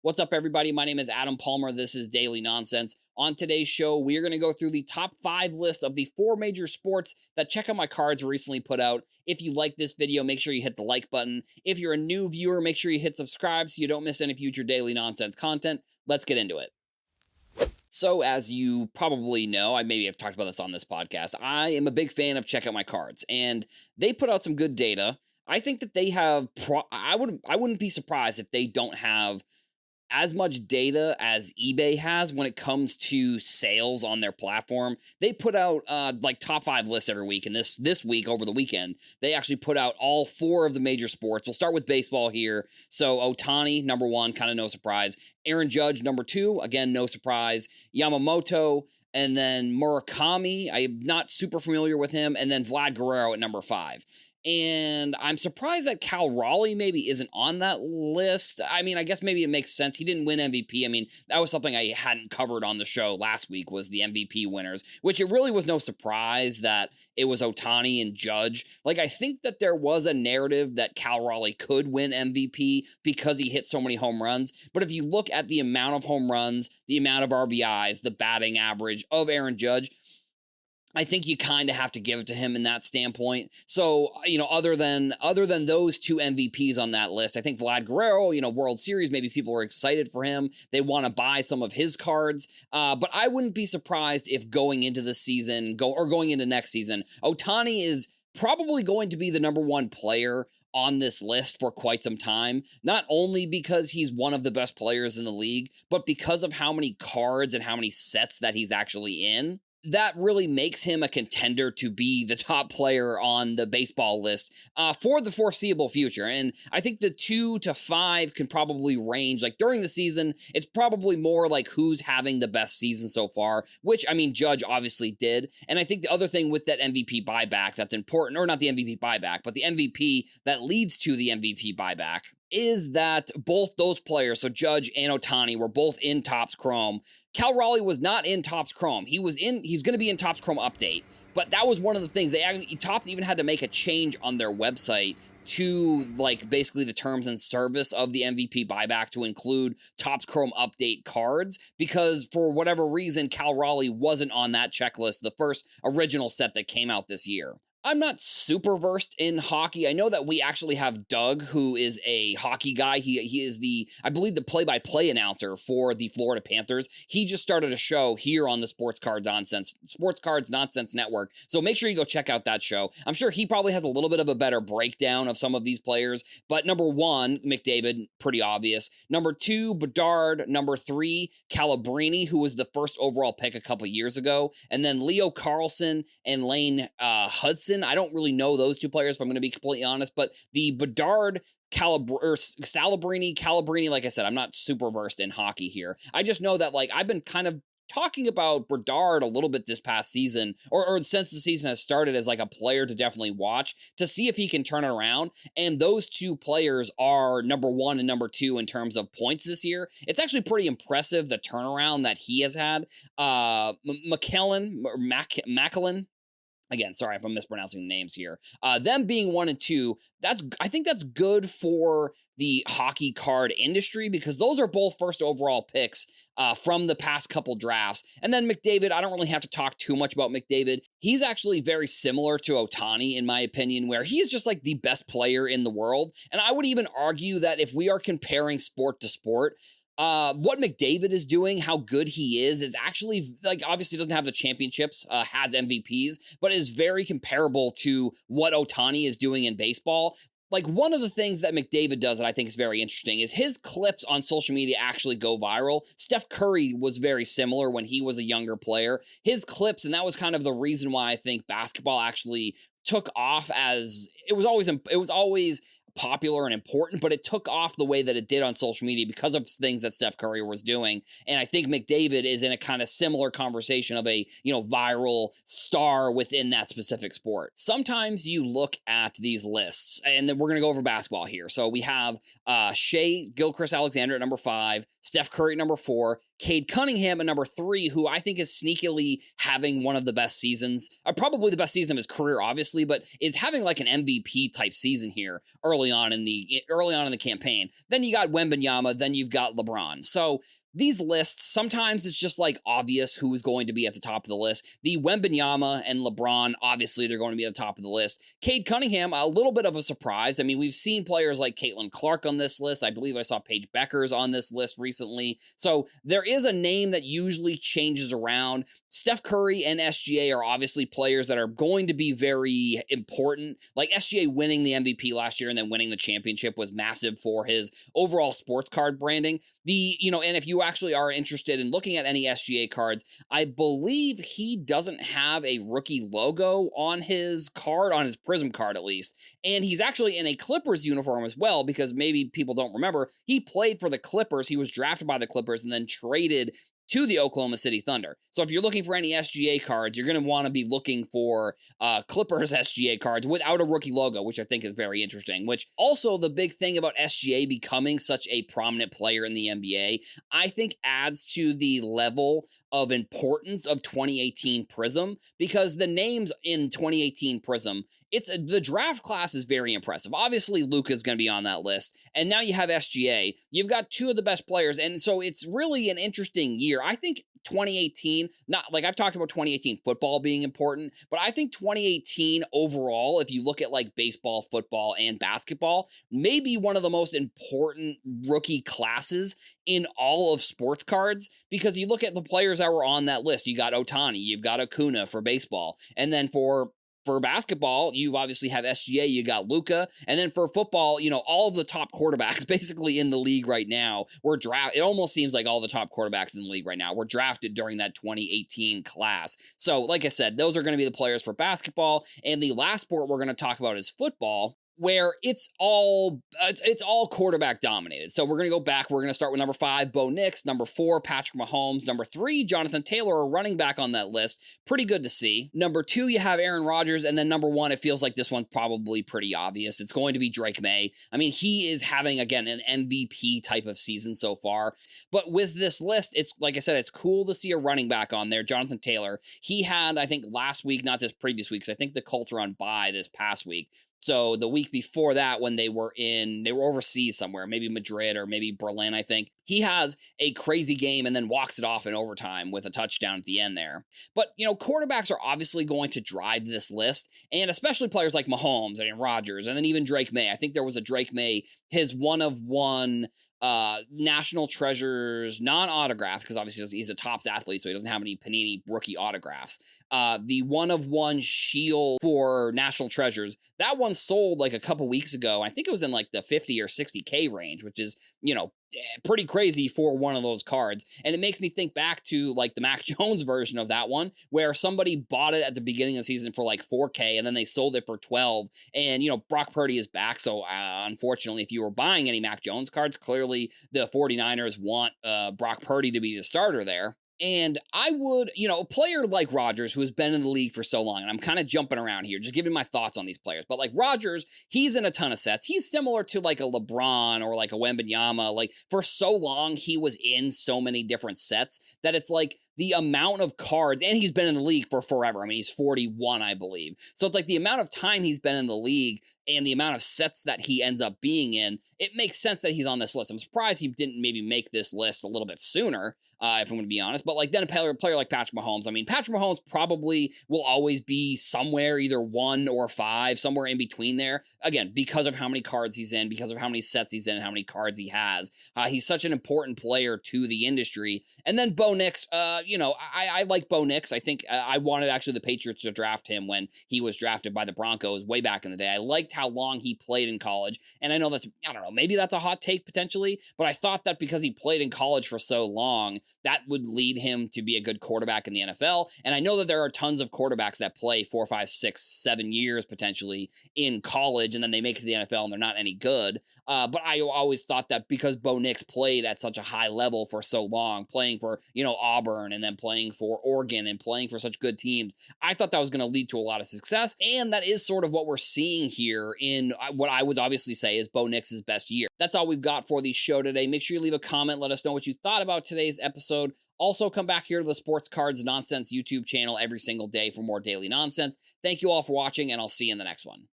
What's up, everybody? My name is Adam Palmer. This is Daily Nonsense. On today's show, we are going to go through the top 5 list of the 4 major sports that Check Out My Cards recently put out. If you like this video, make sure you hit the like button. If you're a new viewer, make sure you hit subscribe so you don't miss any future Daily Nonsense content. Let's get into it. So, as you probably know, I maybe have talked about this on this podcast, I am a big fan of Check Out My Cards, and they put out some good data. I think that they have, I wouldn't be surprised if they don't have as much data as eBay has when it comes to sales on their platform. They put out like top 5 lists every week, and this week over the weekend they actually put out all 4 of the major sports. We'll start with baseball here. So Ohtani number 1, kind of no surprise. Aaron Judge number 2, again no surprise. Yamamoto, and then Murakami, I'm not super familiar with him, and then Vlad Guerrero at number 5. And I'm surprised that Cal Raleigh maybe isn't on that list. I mean, I guess maybe it makes sense. He didn't win MVP. I mean, that was something I hadn't covered on the show last week, was the MVP winners, which it really was no surprise that it was Ohtani and Judge. Like, I think that there was a narrative that Cal Raleigh could win MVP because he hit so many home runs. But if you look at the amount of home runs, the amount of RBIs, the batting average of Aaron Judge, I think you kind of have to give it to him in that standpoint. So, other than those 2 MVPs on that list, I think Vlad Guerrero, World Series, maybe people are excited for him. They want to buy some of his cards. But I wouldn't be surprised if going into the season, going into next season, Ohtani is probably going to be the number 1 player on this list for quite some time, not only because he's one of the best players in the league, but because of how many cards and how many sets that he's actually in. That really makes him a contender to be the top player on the baseball list for the foreseeable future. And I think the 2 to 5 can probably range. Like, during the season, it's probably more like who's having the best season so far, which, I mean, Judge obviously did. And I think the other thing with that MVP buyback that's important, or not the MVP buyback, but the MVP that leads to the MVP buyback, is that both those players, so Judge and Ohtani, were both in Topps Chrome. Cal Raleigh was not in Topps Chrome. He's going to be in Topps Chrome Update. But that was one of the things. Topps even had to make a change on their website to, like, basically the terms and service of the MVP buyback to include Topps Chrome Update cards, because for whatever reason, Cal Raleigh wasn't on that checklist, the first original set that came out this year. I'm not super versed in hockey. I know that we actually have Doug, who is a hockey guy. He is I believe, the play-by-play announcer for the Florida Panthers. He just started a show here on the Sports Cards Nonsense Network. So make sure you go check out that show. I'm sure he probably has a little bit of a better breakdown of some of these players. But number 1, McDavid, pretty obvious. Number 2, Bedard. Number 3, Calabrini, who was the first overall pick a couple years ago. And then Leo Carlson and Lane Hudson. I don't really know those 2 players, if I'm going to be completely honest, but the Bedard, Calabrini, like I said, I'm not super versed in hockey here. I just know that, like, I've been kind of talking about Bedard a little bit this past season, or since the season has started, as like a player to definitely watch to see if he can turn it around. And those 2 players are number 1 and number 2 in terms of points this year. It's actually pretty impressive, the turnaround that he has had. Macklin. Again, sorry if I'm mispronouncing the names here. Them being 1 and 2, I think that's good for the hockey card industry, because those are both first overall picks from the past couple drafts. And then McDavid, I don't really have to talk too much about McDavid. He's actually very similar to Ohtani, in my opinion, where he is just like the best player in the world. And I would even argue that if we are comparing sport to sport, what McDavid is doing, how good he is actually, like, obviously doesn't have the championships, has MVPs, but is very comparable to what Ohtani is doing in baseball. Like, one of the things that McDavid does that I think is very interesting is his clips on social media actually go viral. Steph Curry was very similar when he was a younger player. His clips, and that was kind of the reason why I think basketball actually took off, as it was always popular and important, but it took off the way that it did on social media because of things that Steph Curry was doing. And I think McDavid is in a kind of similar conversation of a, viral star within that specific sport. Sometimes you look at these lists, and then we're going to go over basketball here. So we have Shea Gilgeous-Alexander at number 5, Steph Curry at number 4, Cade Cunningham at number 3, who I think is sneakily having one of the best seasons, probably the best season of his career, obviously, but is having like an MVP type season here early early on in the campaign. Then you got Wembanyama, then you've got LeBron. So these lists, sometimes it's just like obvious who's going to be at the top of the list. The Wembanyama and LeBron, obviously they're going to be at the top of the list. Cade Cunningham, a little bit of a surprise. I mean, we've seen players like Caitlin Clark on this list. I believe I saw Paige Beckers on this list recently. So there is a name that usually changes around. Steph Curry and SGA are obviously players that are going to be very important. Like SGA winning the MVP last year and then winning the championship was massive for his overall sports card branding. And if you actually are interested in looking at any SGA cards, I believe he doesn't have a rookie logo on his card, on his Prism card at least. And he's actually in a Clippers uniform as well, because maybe people don't remember, he played for the Clippers. He was drafted by the Clippers and then traded to the Oklahoma City Thunder. So if you're looking for any SGA cards, you're going to want to be looking for Clippers SGA cards without a rookie logo, which I think is very interesting. Which also, the big thing about SGA becoming such a prominent player in the NBA, I think adds to the level of importance of 2018 Prism, because the names in 2018 Prism, the draft class is very impressive. Obviously, Luka's going to be on that list, and now you have SGA. You've got two of the best players, and so it's really an interesting year. I think 2018, not like I've talked about 2018 football being important, but I think 2018 overall, if you look at like baseball, football, and basketball, maybe one of the most important rookie classes in all of sports cards, because you look at the players that were on that list. You got Ohtani, you've got Acuna for baseball, and then for basketball, you obviously have SGA, you got Luka, and then for football, all of the top quarterbacks basically in the league right now were drafted. It almost seems like all the top quarterbacks in the league right now were drafted during that 2018 class. So, like I said, those are going to be the players for basketball, and the last sport we're going to talk about is football, where it's all quarterback dominated. So we're going to go back. We're going to start with number 5, Bo Nix. Number 4, Patrick Mahomes. Number 3, Jonathan Taylor, a running back on that list. Pretty good to see. Number 2, you have Aaron Rodgers. And then number 1, it feels like this one's probably pretty obvious. It's going to be Drake May. I mean, he is having, again, an MVP type of season so far. But with this list, it's like I said, it's cool to see a running back on there, Jonathan Taylor. He had, I think, last week, not this previous week, because I think the Colts were on bye this past week. So the week before that, when they were overseas somewhere, maybe Madrid or maybe Berlin, I think, he has a crazy game and then walks it off in overtime with a touchdown at the end there. But, quarterbacks are obviously going to drive this list, and especially players like Mahomes and Rodgers, and then even Drake May. I think there was a Drake May, his one-of-one National Treasures non-autograph, because obviously he's a Topps athlete, so he doesn't have any Panini rookie autographs. The one-of-one shield for National Treasures, that one sold like a couple weeks ago. I think it was in like the 50 or 60K range, which is, pretty crazy for one of those cards. And it makes me think back to like the Mac Jones version of that one, where somebody bought it at the beginning of the season for like 4K and then they sold it for 12. And, Brock Purdy is back. So unfortunately, if you were buying any Mac Jones cards, clearly the 49ers want Brock Purdy to be the starter there. And I would, a player like Rodgers, who has been in the league for so long, and I'm kind of jumping around here, just giving my thoughts on these players. But like Rodgers, he's in a ton of sets. He's similar to like a LeBron or like a Wembanyama. Like for so long, he was in so many different sets that it's like the amount of cards, and he's been in the league for forever. I mean, he's 41, I believe. So it's like the amount of time he's been in the league and the amount of sets that he ends up being in, it makes sense that he's on this list. I'm surprised he didn't maybe make this list a little bit sooner, if I'm going to be honest. But like then a player like Patrick Mahomes, I mean, Patrick Mahomes probably will always be somewhere either 1 or 5, somewhere in between there. Again, because of how many cards he's in, because of how many sets he's in, and how many cards he has. He's such an important player to the industry. And then Bo Nix, I like Bo Nix. I think I wanted actually the Patriots to draft him when he was drafted by the Broncos way back in the day. I liked how long he played in college. And I know maybe that's a hot take potentially, but I thought that because he played in college for so long, that would lead him to be a good quarterback in the NFL. And I know that there are tons of quarterbacks that play 4, 5, 6, 7 years potentially in college, and then they make it to the NFL and they're not any good. But I always thought that because Bo Nix played at such a high level for so long, playing for, Auburn and then playing for Oregon and playing for such good teams, I thought that was going to lead to a lot of success. And that is sort of what we're seeing here in what I would obviously say is Bo Nix's best year. That's all we've got for the show today. Make sure you leave a comment. Let us know what you thought about today's episode. Also, come back here to the Sports Cards Nonsense YouTube channel every single day for more daily nonsense. Thank you all for watching, and I'll see you in the next one.